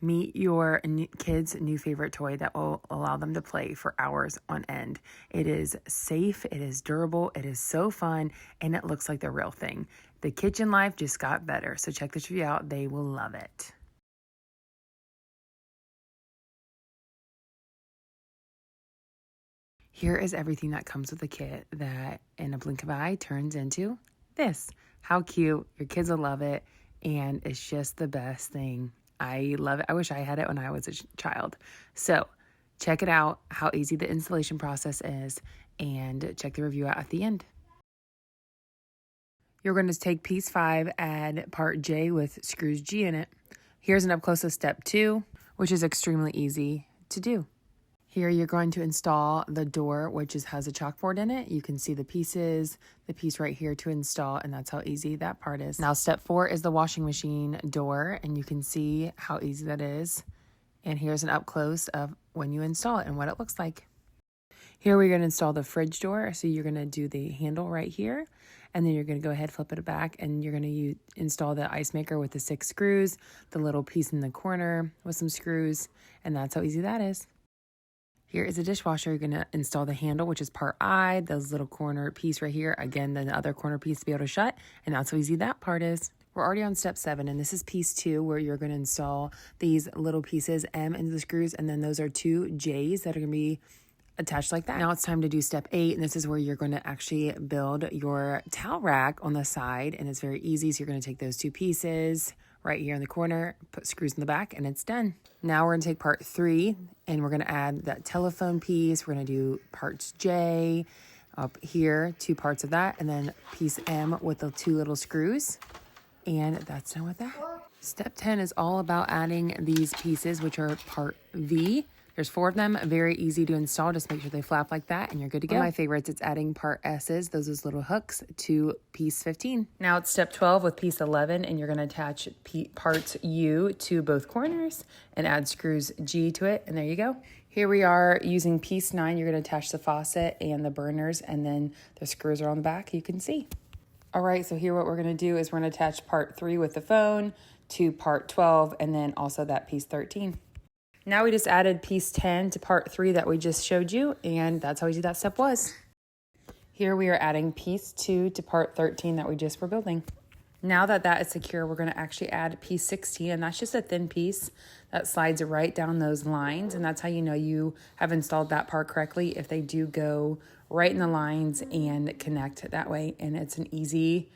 Meet your kids' new favorite toy that will allow them to play for hours on end. It is safe, it is durable, it is so fun, and it looks like the real thing. The kitchen life just got better, so check this review out. They will love it. Here is everything that comes with the kit that in a blink of an eye turns into this. How cute. Your kids will love it, and it's just the best thing. I love it. I wish I had it when I was a child. So check it out, how easy the installation process is, and check the review out at the end. You're going to take piece 5, add part J with screws G in it. Here's an up close of step 2, which is extremely easy to do. Here you're going to install the door, which has a chalkboard in it. You can see the pieces, the piece right here to install, and that's how easy that part is. Now step 4 is the washing machine door, and you can see how easy that is. And here's an up close of when you install it and what it looks like. Here we're going to install the fridge door. So you're going to do the handle right here, and then you're going to go ahead, flip it back, and you're going to install the ice maker with the 6 screws, the little piece in the corner with some screws, and that's how easy that is. Here is a dishwasher. You're going to install the handle, which is part I, those little corner piece right here. Again, then the other corner piece to be able to shut, and that's how easy that part is. We're already on step 7, and this is piece 2, where you're going to install these little pieces, M into the screws, and then those are 2 J's that are going to be attached like that. Now it's time to do step 8, and this is where you're going to actually build your towel rack on the side, and it's very easy. So you're going to take those 2 pieces right here in the corner, put screws in the back, and it's done. Now we're going to take part 3, and we're going to add that telephone piece. We're going to do parts J up here, 2 parts of that, and then piece M with the 2 little screws, and that's done with that. Step 10 is all about adding these pieces, which are part V. There's 4 of them, very easy to install. Just make sure they flap like that and you're good to go. One of my favorites, it's adding part S's, those little hooks, to piece 15. Now it's step 12 with piece 11, and you're gonna attach parts U to both corners and add screws G to it, and there you go. Here we are using piece 9. You're gonna attach the faucet and the burners, and then the screws are on the back, you can see. All right, so here what we're gonna do is we're gonna attach part 3 with the phone to part 12, and then also that piece 13. Now we just added piece 10 to part 3 that we just showed you, and that's how easy that step was. Here we are adding piece 2 to part 13 that we just were building. Now that that is secure, we're going to actually add piece 16, and that's just a thin piece that slides right down those lines, and that's how you know you have installed that part correctly, if they do go right in the lines and connect that way. And it's an easy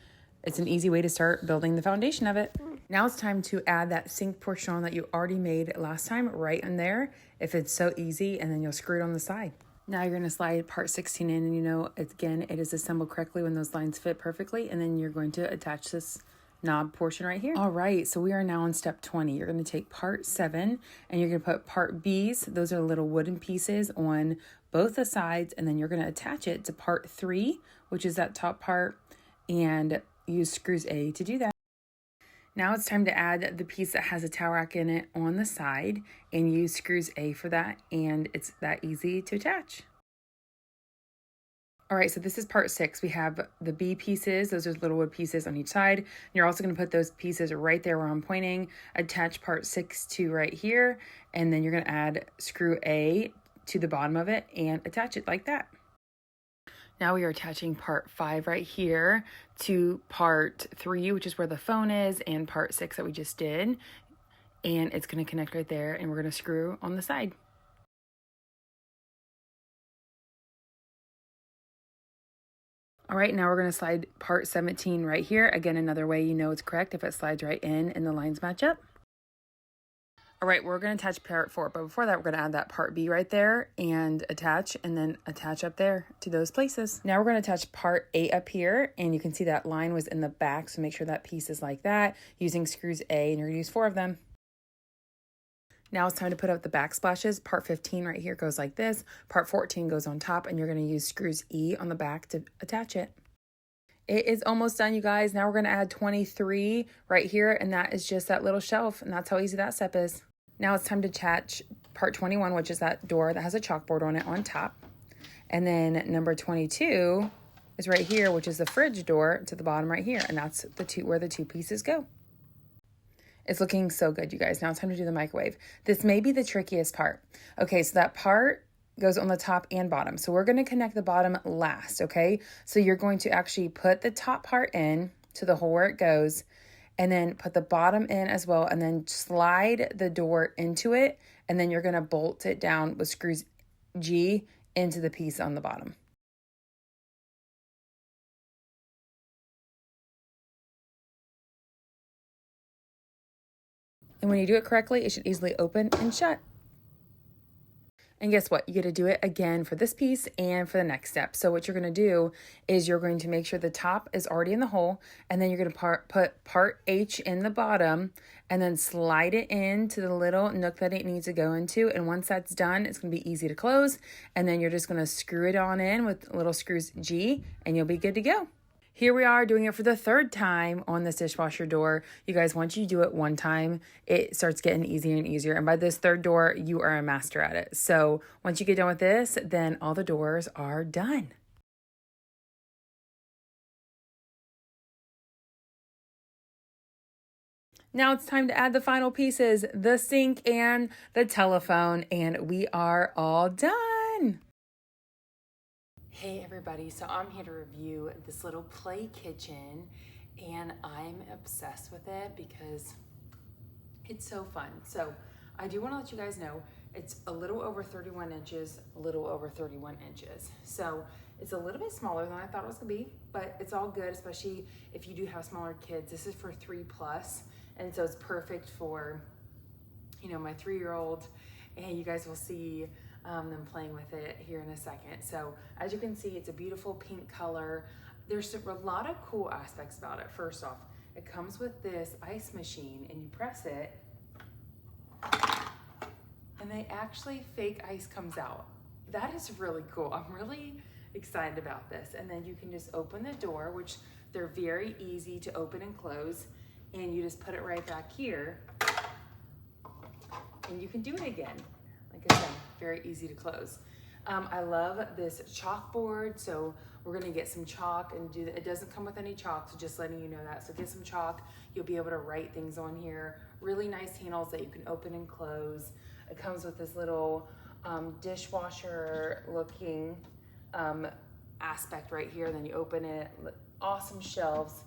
way to start building the foundation of it. Now it's time to add that sink portion on that you already made last time right in there, if it's so easy, and then you'll screw it on the side. Now you're going to slide part 16 in, and you know, again, it is assembled correctly when those lines fit perfectly, and then you're going to attach this knob portion right here. All right, so we are now on step 20. You're going to take part 7, and you're going to put part B's, those are little wooden pieces, on both the sides, and then you're going to attach it to part 3, which is that top part, and use screws A to do that. Now it's time to add the piece that has a towel rack in it on the side, and use screws A for that, and it's that easy to attach. All right, so this is part 6. We have the B pieces, those are little wood pieces on each side. And you're also going to put those pieces right there where I'm pointing, attach part 6 to right here, and then you're going to add screw A to the bottom of it and attach it like that. Now we are attaching part 5 right here to part 3, which is where the phone is, and part 6 that we just did. And it's going to connect right there, and we're going to screw on the side. All right, now we're going to slide part 17 right here. Again, another way you know it's correct if it slides right in and the lines match up. All right, we're going to attach part 4, but before that, we're going to add that part B right there and attach, and then attach up there to those places. Now we're going to attach part 8 up here, and you can see that line was in the back, so make sure that piece is like that, using screws A, and you're going to use 4 of them. Now it's time to put up the backsplashes. Part 15 right here goes like this. Part 14 goes on top, and you're going to use screws E on the back to attach it. It is almost done, you guys. Now we're going to add 23 right here, and that is just that little shelf, and that's how easy that step is. Now it's time to attach part 21, which is that door that has a chalkboard on it on top. And then number 22 is right here, which is the fridge door to the bottom right here, and that's where the 2 pieces go. It's looking so good, you guys. Now it's time to do the microwave. This may be the trickiest part. Okay, so that part goes on the top and bottom. So we're going to connect the bottom last, okay? So you're going to actually put the top part in to the hole where it goes, and then put the bottom in as well, and then slide the door into it, and then you're going to bolt it down with screws G into the piece on the bottom. And when you do it correctly, it should easily open and shut. And guess what? You get to do it again for this piece and for the next step. So what you're going to do is you're going to make sure the top is already in the hole, and then you're going to put part H in the bottom, and then slide it into the little nook that it needs to go into. And once that's done, it's going to be easy to close. And then you're just going to screw it on in with little screws G, and you'll be good to go. Here we are doing it for the third time on this dishwasher door. You guys, once you do it one time, it starts getting easier and easier. And by this third door, you are a master at it. So once you get done with this, then all the doors are done. Now it's time to add the final pieces, the sink and the telephone, and we are all done. Hey everybody, so I'm here to review this little play kitchen, and I'm obsessed with it because it's so fun. So I do want to let you guys know it's a little over 31 inches, a little over 31 inches. So it's a little bit smaller than I thought it was gonna be, but it's all good, especially if you do have smaller kids. This is for 3+, and so it's perfect for, you know, my 3-year-old, and you guys will see them playing with it here in a second. So as you can see, it's a beautiful pink color. There's a lot of cool aspects about it. First off, it comes with this ice machine, and you press it, and fake ice comes out. That is really cool. I'm really excited about this. And then you can just open the door, which they're very easy to open and close, and you just put it right back here, and you can do it again. Like I said, very easy to close. I love this chalkboard, so we're gonna get some chalk and do that. It doesn't come with any chalk, so just letting you know that. So get some chalk, you'll be able to write things on here. Really nice handles that you can open and close. It comes with this little dishwasher looking aspect right here. Then you open it, awesome shelves.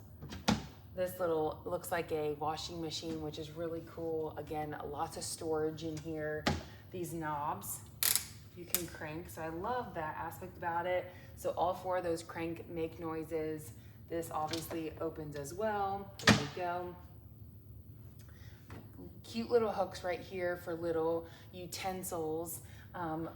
This little looks like a washing machine, which is really cool. Again, lots of storage in here. These knobs you can crank, so I love that aspect about it. So all 4 of those crank make noises. This obviously opens as well. There we go. Cute little hooks right here for little utensils,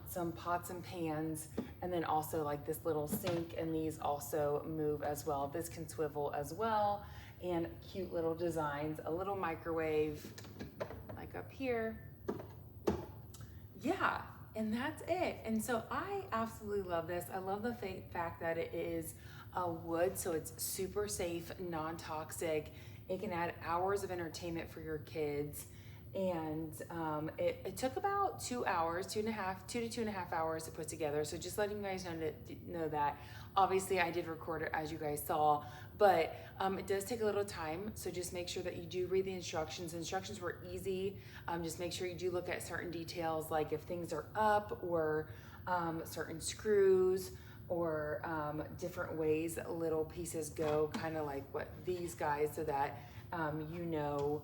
some pots and pans, and then also like this little sink, and these also move as well. This can swivel as well, and cute little designs, a little microwave like up here. Yeah, and that's it. And so I absolutely love this. I love the fact that it is wood, so it's super safe, non-toxic. It can add hours of entertainment for your kids. And it took about 2 hours, 2 to 2.5 hours to put together. So just letting you guys know that. Obviously I did record it, as you guys saw, but it does take a little time. So just make sure that you do read the instructions. Instructions were easy. Just make sure you do look at certain details, like if things are up, or certain screws, or different ways that little pieces go, kind of like what these guys, so that you know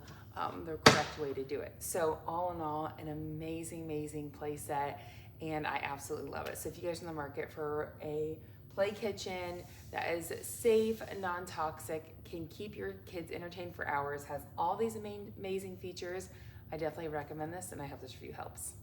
the correct way to do it. So all in all, an amazing play set, and I absolutely love it. So if you guys are in the market for a play kitchen that is safe, non-toxic, can keep your kids entertained for hours, has all these amazing features, I definitely recommend this, and I hope this review helps.